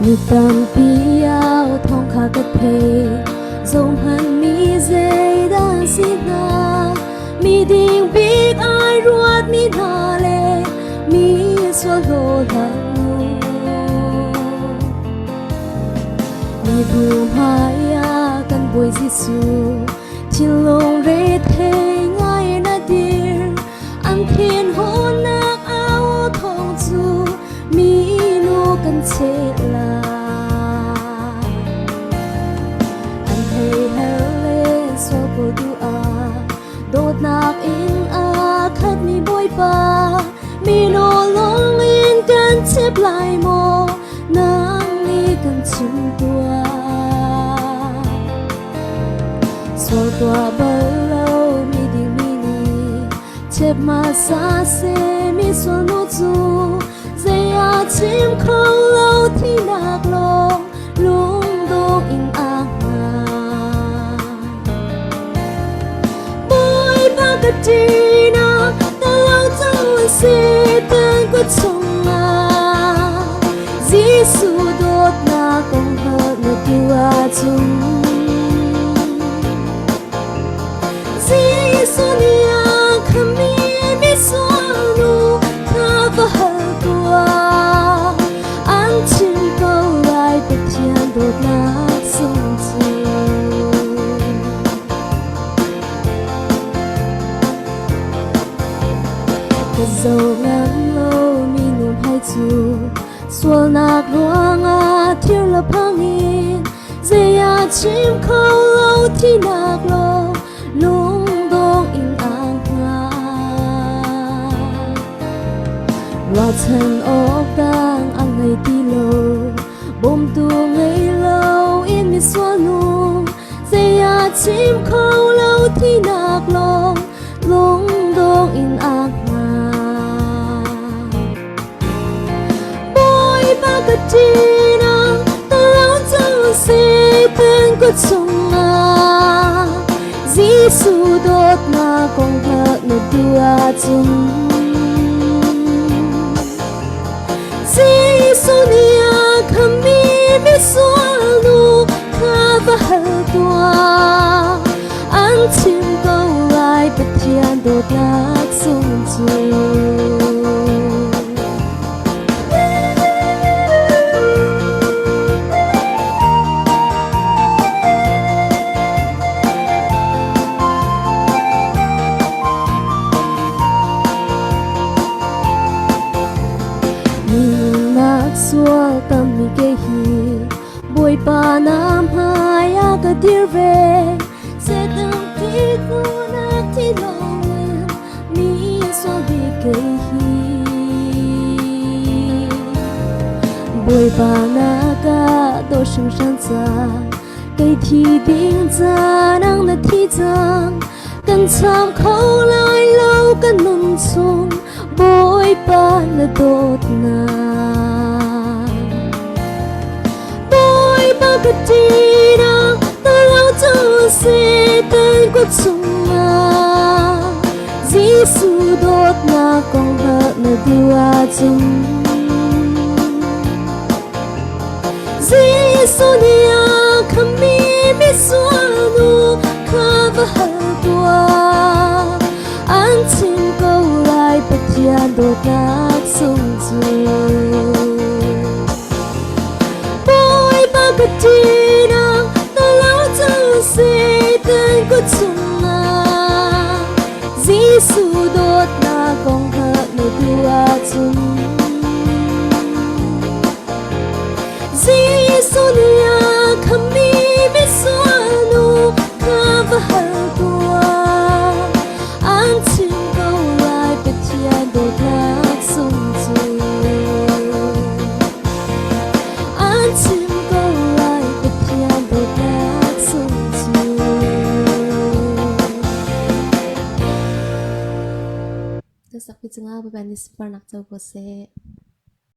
mi tam pi ao thong kha kat phe zong han mi zay dan si na mi ding big ai ruat mi na le mi swallow la mi bu maya kan boy jisu chin long re the ngai na dir an thiên hôn nak ao thong chu mi no kan che la an hey hele so ko du a dot nak in a khat mi boy pa mi no long in kan chep lai mo nang ni kan chim tua so tua bal lo mi ding mi ni chep ma sa se mi so no chu zay a chim khâu lâu thi nạc long lung đô in ác mà bôi ba cái chi na ta lâu chẳng sẽ tên của chồng à Giêsu đốt na công hợp na tiêu a chung Giêsu nia kami mi suanu ta va tua an chim câu lại bất thiên đột nát sông chiều cái dầu ngắm lâu mi nụ hai chu xua nạc loang a thiêu lập hang in dây a chim câu lâu thi nạc lo lung đong in ang nga lo chân ốc đang ăn ngày ti lâu bom tu ngày lâu in mi xóa nu dây a chim câu lâu thi nạc lo lung đong in ang nga bôi ba cái chi na ta lâu chẳng sẽ tên của chồng à Giêsu đốt na công thật na tiêu a chung Giêsu nia kami mi suanu ta va tua an chim câu lại bất thiên đột nát sông chiều xua tâm mi ke hi bôi pa nam hai a ka dir ve se tâm ti tu na ti long mi xua bi ke hi bôi pa na ka do sung san za cây thi ding za nang na thi zang kan cham khâu lai lâu kan nun chung bôi pa na dot na cái chi na ta lâu chẳng sẽ tên của chồng à Giêsu đốt na công hợp na tiêu a chung Giêsu nia kami mi suanu ka va tua an chim câu lại bất thiên đột nát sông chiều cái chi na ta lâu chẳng sẽ tên của chồng à Giêsu đốt na công hợp na tiêu a chung Giêsu nia kami mi suanu ka va tua an chim câu lại bất thiên đột nát sông chiều an chim sắc bị chứng áo với bạn đi super nặng châu của xe